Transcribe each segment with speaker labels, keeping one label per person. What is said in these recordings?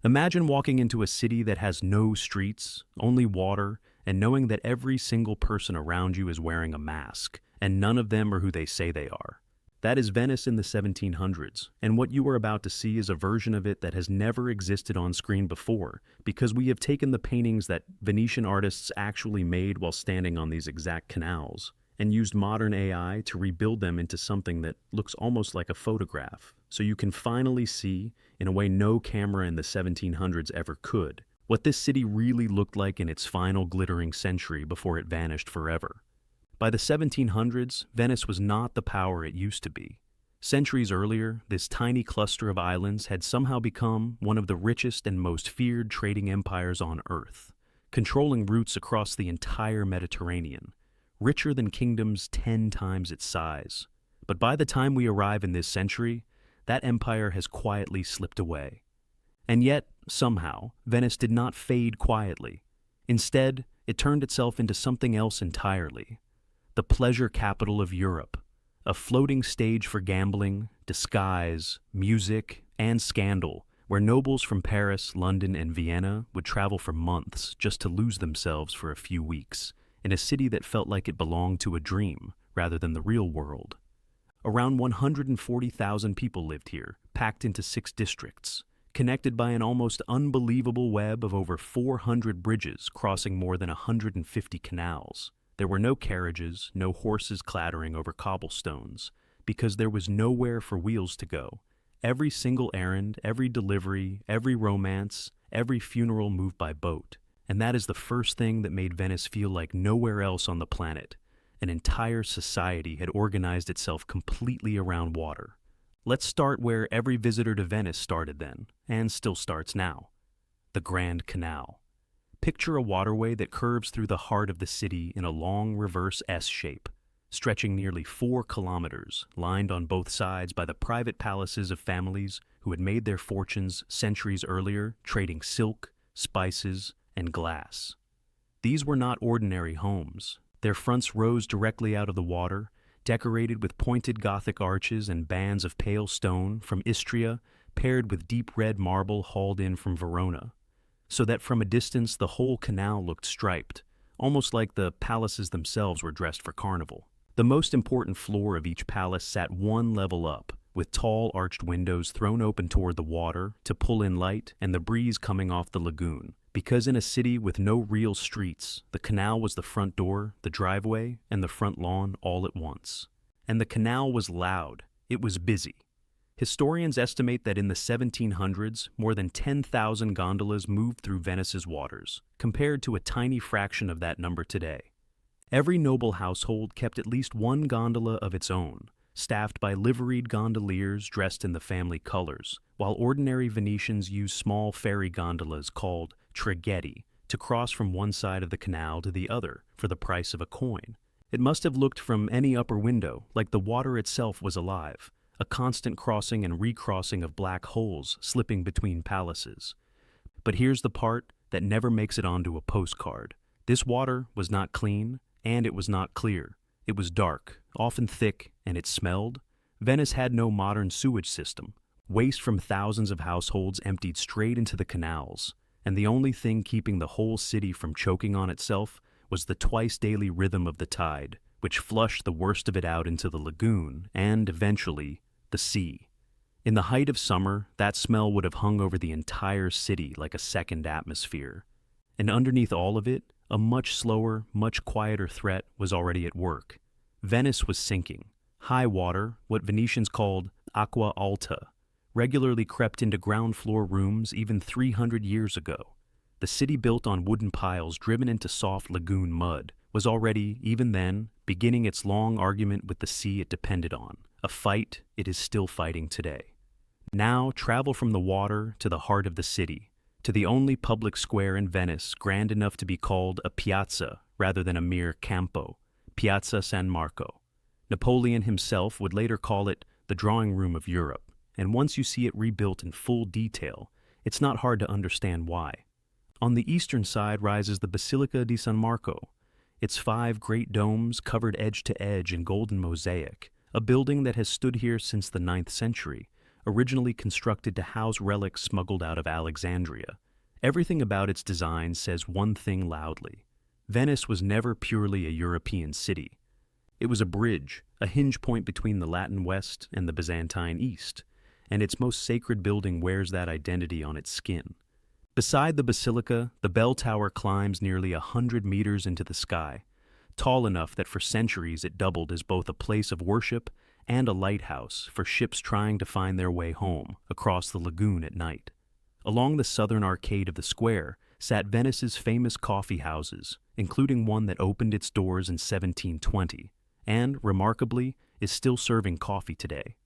Speaker 1: Imagine walking into a city that has no streets, only water, and knowing that every single person around you is wearing a mask, and none of them are who they say they are. That is Venice in the 1700s, and what you are about to see is a version of it that has never existed on screen before, because we have taken the paintings that Venetian artists actually made while standing on these exact canals, and used modern AI to rebuild them into something that looks almost like a photograph, so you can finally see, in a way no camera in the 1700s ever could, what this city really looked like in its final glittering century before it vanished forever. By the 1700s, Venice was not the power it used to be. Centuries earlier, this tiny cluster of islands had somehow become one of the richest and most feared trading empires on Earth, controlling routes across the entire Mediterranean, richer than kingdoms 10 times its size. But by the time we arrive in this century, that empire has quietly slipped away. And yet, somehow, Venice did not fade quietly. Instead, it turned itself into something else entirely. The pleasure capital of Europe, a floating stage for gambling, disguise, music, and scandal, where nobles from Paris, London, and Vienna would travel for months just to lose themselves for a few weeks, in a city that felt like it belonged to a dream rather than the real world. Around 140,000 people lived here, packed into 6 districts, connected by an almost unbelievable web of over 400 bridges crossing more than 150 canals. There were no carriages, no horses clattering over cobblestones, because there was nowhere for wheels to go. Every single errand, every delivery, every romance, every funeral moved by boat. And that is the first thing that made Venice feel like nowhere else on the planet. An entire society had organized itself completely around water. Let's start where every visitor to Venice started then, and still starts now. The Grand Canal. Picture a waterway that curves through the heart of the city in a long reverse S shape, stretching nearly 4 kilometers, lined on both sides by the private palaces of families who had made their fortunes centuries earlier trading silk, spices, and glass. These were not ordinary homes. Their fronts rose directly out of the water, decorated with pointed Gothic arches and bands of pale stone from Istria, paired with deep red marble hauled in from Verona, so that from a distance the whole canal looked striped, almost like the palaces themselves were dressed for carnival. The most important floor of each palace sat one level up, with tall arched windows thrown open toward the water to pull in light and the breeze coming off the lagoon. Because in a city with no real streets, the canal was the front door, the driveway, and the front lawn all at once. And the canal was loud. It was busy. Historians estimate that in the 1700s, more than 10,000 gondolas moved through Venice's waters, compared to a tiny fraction of that number today. Every noble household kept at least one gondola of its own, staffed by liveried gondoliers dressed in the family colors, while ordinary Venetians used small ferry gondolas called traghetti to cross from one side of the canal to the other for the price of a coin. It must have looked from any upper window like the water itself was alive, a constant crossing and recrossing of black holes slipping between palaces. But here's the part that never makes it onto a postcard. This water was not clean, and it was not clear. It was dark, often thick, and it smelled. Venice had no modern sewage system. Waste from thousands of households emptied straight into the canals, and the only thing keeping the whole city from choking on itself was the twice-daily rhythm of the tide, which flushed the worst of it out into the lagoon and, eventually, the sea. In the height of summer, that smell would have hung over the entire city like a second atmosphere. And underneath all of it, a much slower, much quieter threat was already at work. Venice was sinking. High water, what Venetians called acqua alta, regularly crept into ground floor rooms even 300 years ago. The city built on wooden piles driven into soft lagoon mud was already, even then, beginning its long argument with the sea it depended on, a fight it is still fighting today. Now travel from the water to the heart of the city, to the only public square in Venice grand enough to be called a piazza rather than a mere campo, Piazza San Marco. Napoleon himself would later call it the drawing room of Europe, and once you see it rebuilt in full detail, it's not hard to understand why. On the eastern side rises the Basilica di San Marco, its 5 great domes covered edge to edge in golden mosaic, a building that has stood here since the 9th century, originally constructed to house relics smuggled out of Alexandria. Everything about its design says one thing loudly: Venice was never purely a European city. It was a bridge, a hinge point between the Latin West and the Byzantine East, and its most sacred building wears that identity on its skin. Beside the basilica, the bell tower climbs nearly 100 meters into the sky, tall enough that for centuries it doubled as both a place of worship and a lighthouse for ships trying to find their way home across the lagoon at night. Along the southern arcade of the square sat Venice's famous coffee houses, including one that opened its doors in 1720, and, remarkably, is still serving coffee today.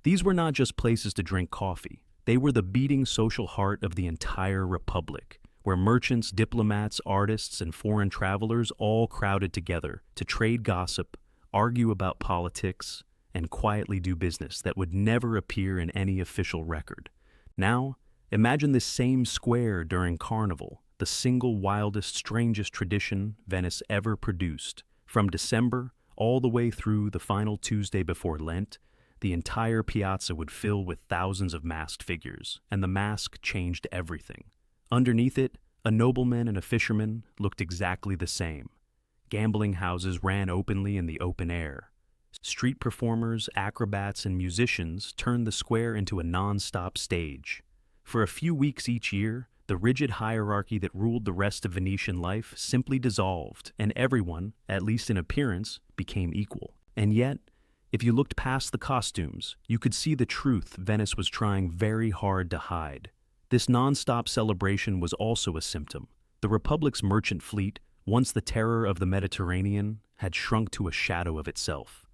Speaker 1: These were not just places to drink coffee. They were the beating social heart of the entire republic, where merchants, diplomats, artists, and foreign travelers all crowded together to trade gossip, argue about politics, and quietly do business that would never appear in any official record. Now, imagine this same square during Carnival, the single wildest, strangest tradition Venice ever produced. From December all the way through the final Tuesday before Lent, the entire piazza would fill with thousands of masked figures, and the mask changed everything. Underneath it, a nobleman and a fisherman looked exactly the same. Gambling houses ran openly in the open air. Street performers, acrobats, and musicians turned the square into a non-stop stage. For a few weeks each year, the rigid hierarchy that ruled the rest of Venetian life simply dissolved, and everyone, at least in appearance, became equal. And yet, if you looked past the costumes, you could see the truth Venice was trying very hard to hide. This non-stop celebration was also a symptom. The Republic's merchant fleet, once the terror of the Mediterranean, had shrunk to a shadow of itself.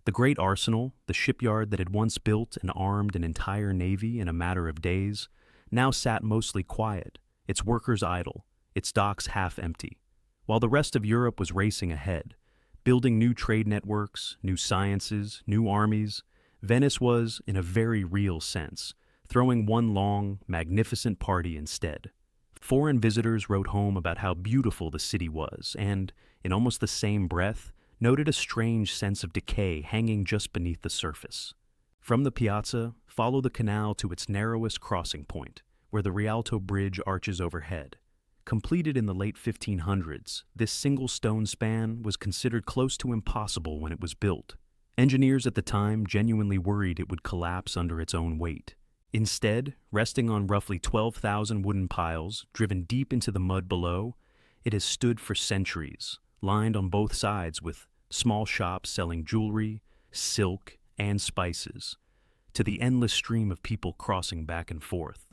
Speaker 1: The great arsenal, the shipyard that had once built and armed an entire navy in a matter of days, now sat mostly quiet, its workers idle, its docks half empty, while the rest of Europe was racing ahead, building new trade networks, new sciences, new armies. Venice was, in a very real sense, throwing one long, magnificent party instead. Foreign visitors wrote home about how beautiful the city was and, in almost the same breath, noted a strange sense of decay hanging just beneath the surface. From the piazza, follow the canal to its narrowest crossing point, where the Rialto Bridge arches overhead. Completed in the late 1500s, this single stone span was considered close to impossible when it was built. Engineers at the time genuinely worried it would collapse under its own weight. Instead, resting on roughly 12,000 wooden piles driven deep into the mud below, it has stood for centuries, lined on both sides with small shops selling jewelry, silk, and spices, to the endless stream of people crossing back and forth.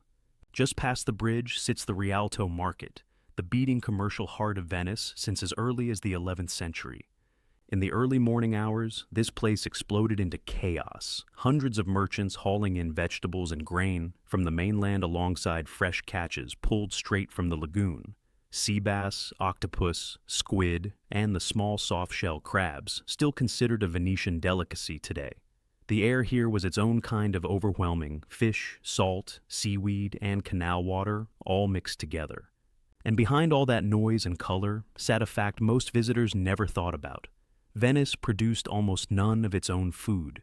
Speaker 1: Just past the bridge sits the Rialto Market, the beating commercial heart of Venice since as early as the 11th century. In the early morning hours, this place exploded into chaos, hundreds of merchants hauling in vegetables and grain from the mainland alongside fresh catches pulled straight from the lagoon. Sea bass, octopus, squid, and the small soft-shell crabs, still considered a Venetian delicacy today. The air here was its own kind of overwhelming: fish, salt, seaweed, and canal water, all mixed together. And behind all that noise and color sat a fact most visitors never thought about. Venice produced almost none of its own food.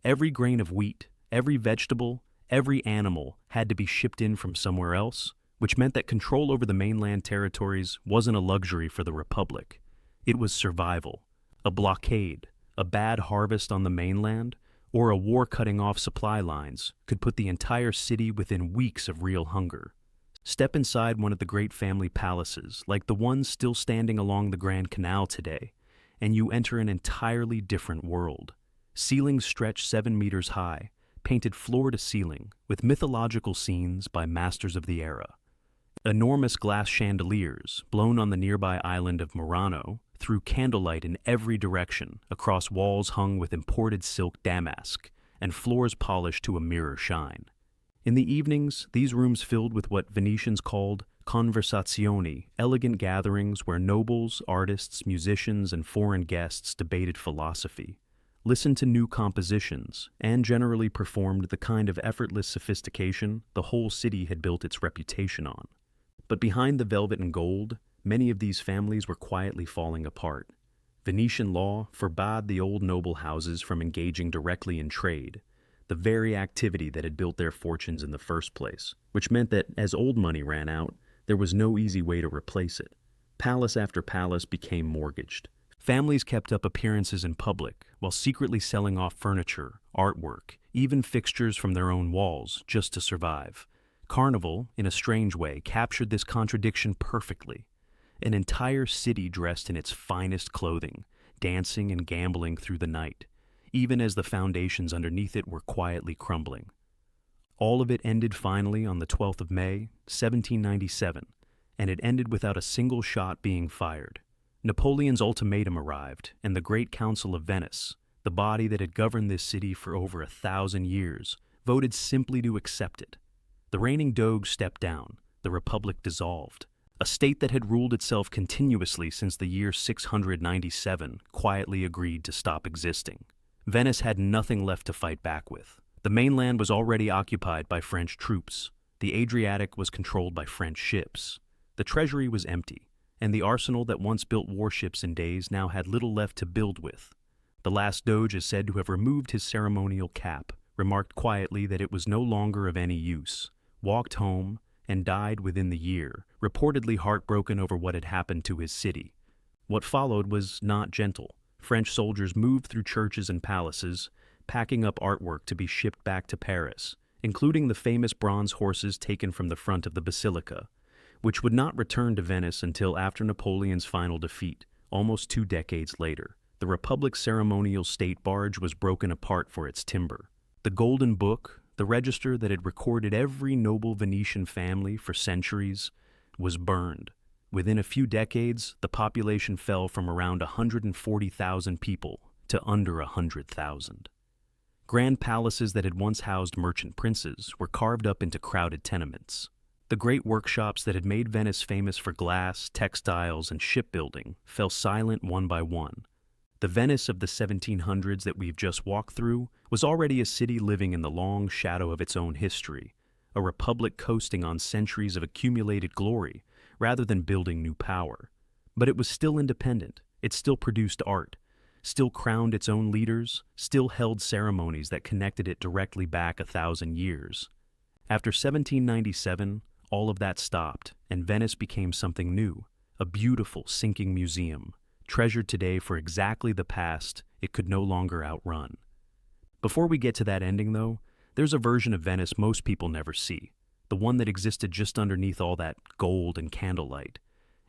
Speaker 1: Every grain of wheat, every vegetable, every animal had to be shipped in from somewhere else, which meant that control over the mainland territories wasn't a luxury for the Republic. It was survival. A blockade, a bad harvest on the mainland, or a war cutting off supply lines could put the entire city within weeks of real hunger. Step inside one of the great family palaces, like the ones still standing along the Grand Canal today, and you enter an entirely different world. Ceilings stretch 7 meters high, painted floor to ceiling, with mythological scenes by masters of the era. Enormous glass chandeliers, blown on the nearby island of Murano, threw candlelight in every direction across walls hung with imported silk damask and floors polished to a mirror shine. In the evenings, these rooms filled with what Venetians called conversazioni, elegant gatherings where nobles, artists, musicians, and foreign guests debated philosophy, listened to new compositions, and generally performed the kind of effortless sophistication the whole city had built its reputation on. But behind the velvet and gold, many of these families were quietly falling apart. Venetian law forbade the old noble houses from engaging directly in trade. the very activity that had built their fortunes in the first place, which meant that as old money ran out, there was no easy way to replace it. Palace after palace became mortgaged. Families kept up appearances in public while secretly selling off furniture, artwork, even fixtures from their own walls just to survive. Carnival, in a strange way, captured this contradiction perfectly. An entire city dressed in its finest clothing, dancing and gambling through the night, even as the foundations underneath it were quietly crumbling. All of it ended finally on the 12th of May, 1797, and it ended without a single shot being fired. Napoleon's ultimatum arrived, and the Great Council of Venice, the body that had governed this city for over 1,000 years, voted simply to accept it. The reigning doge stepped down, the republic dissolved. A state that had ruled itself continuously since the year 697 quietly agreed to stop existing. Venice had nothing left to fight back with. The mainland was already occupied by French troops. The Adriatic was controlled by French ships. The treasury was empty, and the arsenal that once built warships in days now had little left to build with. The last doge is said to have removed his ceremonial cap, remarked quietly that it was no longer of any use, walked home, and died within the year, reportedly heartbroken over what had happened to his city. What followed was not gentle. French soldiers moved through churches and palaces, packing up artwork to be shipped back to Paris, including the famous bronze horses taken from the front of the Basilica, which would not return to Venice until after Napoleon's final defeat, almost 2 decades later. The Republic's ceremonial state barge was broken apart for its timber. The Golden Book, the register that had recorded every noble Venetian family for centuries, was burned. Within a few decades, the population fell from around 140,000 people to under 100,000. Grand palaces that had once housed merchant princes were carved up into crowded tenements. The great workshops that had made Venice famous for glass, textiles, and shipbuilding fell silent one by one. The Venice of the 1700s that we've just walked through was already a city living in the long shadow of its own history, a republic coasting on centuries of accumulated glory rather than building new power. But it was still independent, it still produced art, still crowned its own leaders, still held ceremonies that connected it directly back 1,000 years. After 1797, all of that stopped, and Venice became something new, a beautiful, sinking museum, treasured today for exactly the past it could no longer outrun. Before we get to that ending, though, there's a version of Venice most people never see, the one that existed just underneath all that gold and candlelight.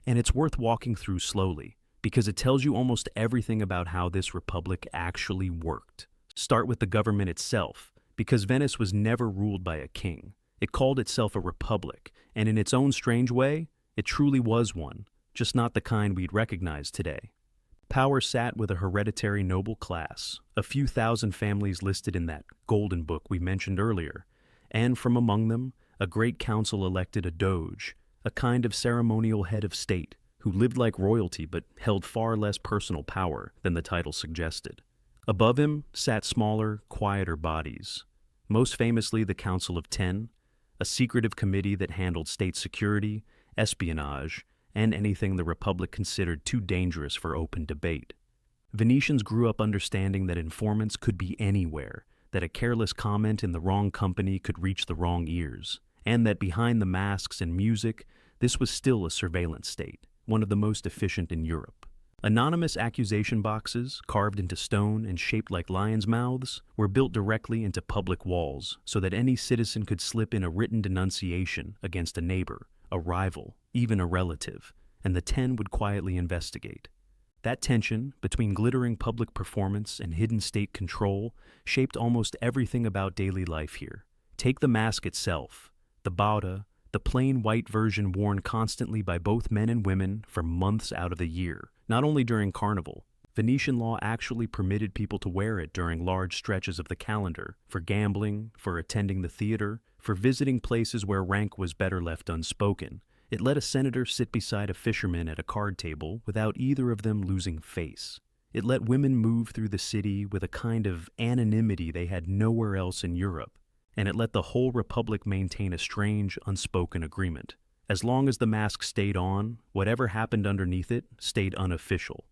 Speaker 1: And it's worth walking through slowly, because it tells you almost everything about how this republic actually worked. Start with the government itself, because Venice was never ruled by a king. It called itself a republic, and in its own strange way, it truly was one, just not the kind we'd recognize today. Power sat with a hereditary noble class, a few thousand families listed in that Golden Book we mentioned earlier, and from among them, a great council elected a doge, a kind of ceremonial head of state, who lived like royalty but held far less personal power than the title suggested. Above him sat smaller, quieter bodies, most famously the Council of Ten, a secretive committee that handled state security, espionage, and anything the Republic considered too dangerous for open debate. Venetians grew up understanding that informants could be anywhere, that a careless comment in the wrong company could reach the wrong ears, and that behind the masks and music, this was still a surveillance state, one of the most efficient in Europe. Anonymous accusation boxes, carved into stone and shaped like lions' mouths, were built directly into public walls so that any citizen could slip in a written denunciation against a neighbor, a rival, even a relative, and the 10 would quietly investigate. That tension between glittering public performance and hidden state control shaped almost everything about daily life here. Take the mask itself, the bauda, the plain white version worn constantly by both men and women for months out of the year, not only during Carnival. Venetian law actually permitted people to wear it during large stretches of the calendar, for gambling, for attending the theater, for visiting places where rank was better left unspoken. It let a senator sit beside a fisherman at a card table without either of them losing face. It let women move through the city with a kind of anonymity they had nowhere else in Europe. And it let the whole republic maintain a strange, unspoken agreement. As long as the mask stayed on, whatever happened underneath it stayed unofficial.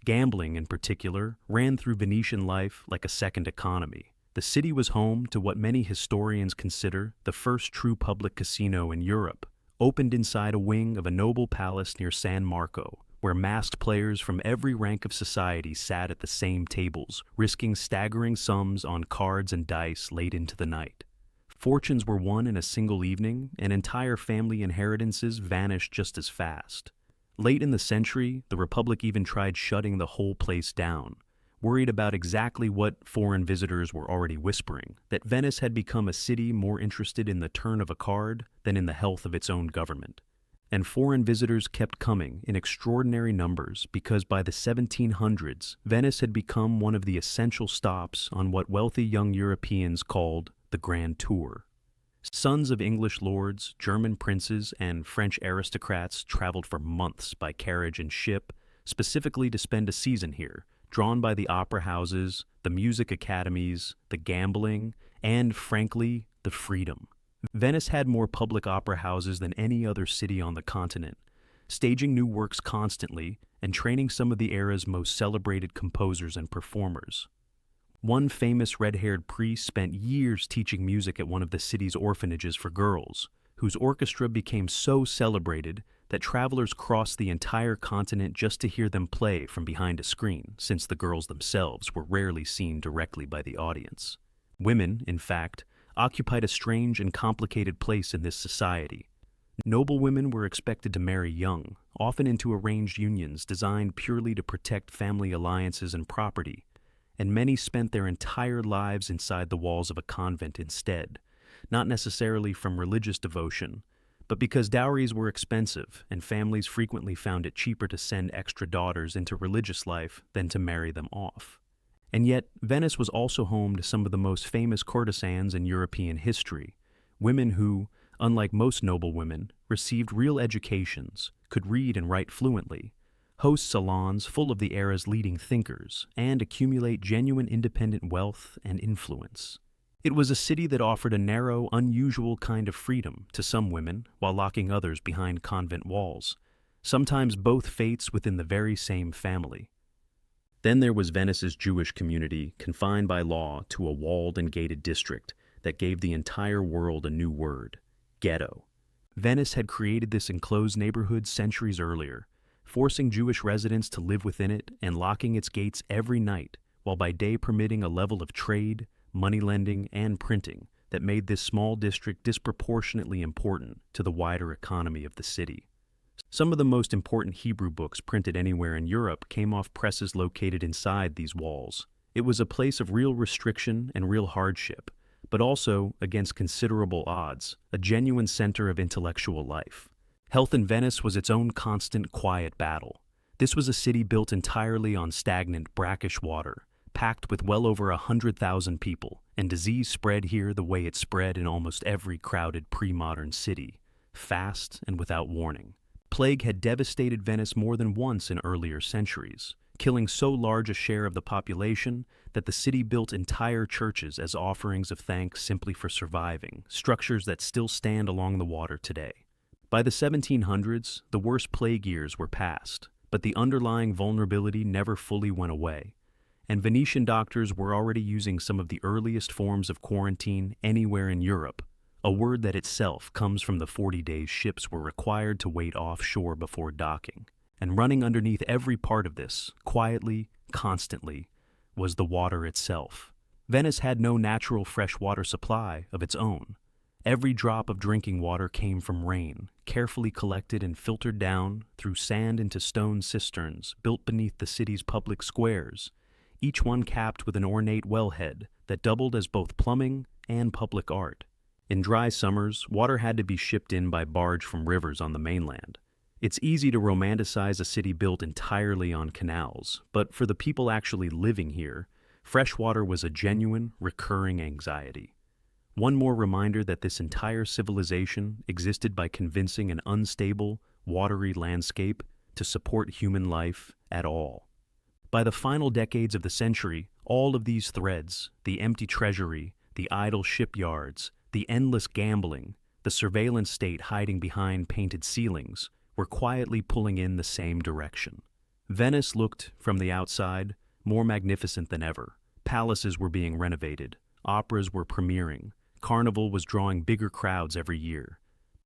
Speaker 1: Gambling, in particular, ran through Venetian life like a second economy. The city was home to what many historians consider the first true public casino in Europe, opened inside a wing of a noble palace near San Marco, where masked players from every rank of society sat at the same tables, risking staggering sums on cards and dice late into the night. Fortunes were won in a single evening, and entire family inheritances vanished just as fast. Late in the century, the Republic even tried shutting the whole place down, worried about exactly what foreign visitors were already whispering, that Venice had become a city more interested in the turn of a card than in the health of its own government. And foreign visitors kept coming in extraordinary numbers because by the 1700s, Venice had become one of the essential stops on what wealthy young Europeans called the Grand Tour. Sons of English lords, German princes, and French aristocrats traveled for months by carriage and ship, specifically to spend a season here, drawn by the opera houses, the music academies, the gambling, and, frankly, the freedom. Venice had more public opera houses than any other city on the continent, staging new works constantly and training some of the era's most celebrated composers and performers. One famous red-haired priest spent years teaching music at one of the city's orphanages for girls, whose orchestra became so celebrated that travelers crossed the entire continent just to hear them play from behind a screen, since the girls themselves were rarely seen directly by the audience. Women, in fact, occupied a strange and complicated place in this society. Noblewomen were expected to marry young, often into arranged unions designed purely to protect family alliances and property, and many spent their entire lives inside the walls of a convent instead, not necessarily from religious devotion, but because dowries were expensive and families frequently found it cheaper to send extra daughters into religious life than to marry them off. And yet, Venice was also home to some of the most famous courtesans in European history, women who, unlike most noblewomen, received real educations, could read and write fluently, host salons full of the era's leading thinkers, and accumulate genuine independent wealth and influence. It was a city that offered a narrow, unusual kind of freedom to some women while locking others behind convent walls, sometimes both fates within the very same family. Then there was Venice's Jewish community, confined by law to a walled and gated district that gave the entire world a new word: ghetto. Venice had created this enclosed neighborhood centuries earlier, forcing Jewish residents to live within it and locking its gates every night, while by day permitting a level of trade, money lending, and printing that made this small district disproportionately important to the wider economy of the city. Some of the most important Hebrew books printed anywhere in Europe came off presses located inside these walls. It was a place of real restriction and real hardship, but also, against considerable odds, a genuine center of intellectual life. Health in Venice was its own constant, quiet battle. This was a city built entirely on stagnant, brackish water, packed with well over 100,000 people, and disease spread here the way it spread in almost every crowded pre-modern city, fast and without warning. Plague had devastated Venice more than once in earlier centuries, killing so large a share of the population that the city built entire churches as offerings of thanks simply for surviving, structures that still stand along the water today. By the 1700s, the worst plague years were past, but the underlying vulnerability never fully went away, and Venetian doctors were already using some of the earliest forms of quarantine anywhere in Europe, a word that itself comes from the 40 days ships were required to wait offshore before docking. And running underneath every part of this, quietly, constantly, was the water itself. Venice had no natural fresh water supply of its own. Every drop of drinking water came from rain, carefully collected and filtered down through sand into stone cisterns built beneath the city's public squares, each one capped with an ornate wellhead that doubled as both plumbing and public art. In dry summers, water had to be shipped in by barge from rivers on the mainland. It's easy to romanticize a city built entirely on canals, but for the people actually living here, fresh water was a genuine, recurring anxiety. One more reminder that this entire civilization existed by convincing an unstable, watery landscape to support human life at all. By the final decades of the century, all of these threads, the empty treasury, the idle shipyards, the endless gambling, the surveillance state hiding behind painted ceilings, were quietly pulling in the same direction. Venice looked, from the outside, more magnificent than ever. Palaces were being renovated, operas were premiering, Carnival was drawing bigger crowds every year.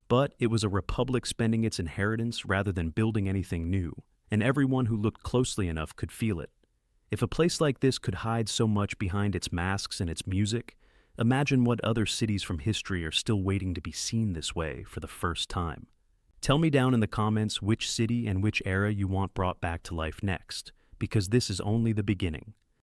Speaker 1: But it was a republic spending its inheritance rather than building anything new, and everyone who looked closely enough could feel it. If a place like this could hide so much behind its masks and its music, imagine what other cities from history are still waiting to be seen this way for the first time. Tell me down in the comments which city and which era you want brought back to life next, because this is only the beginning.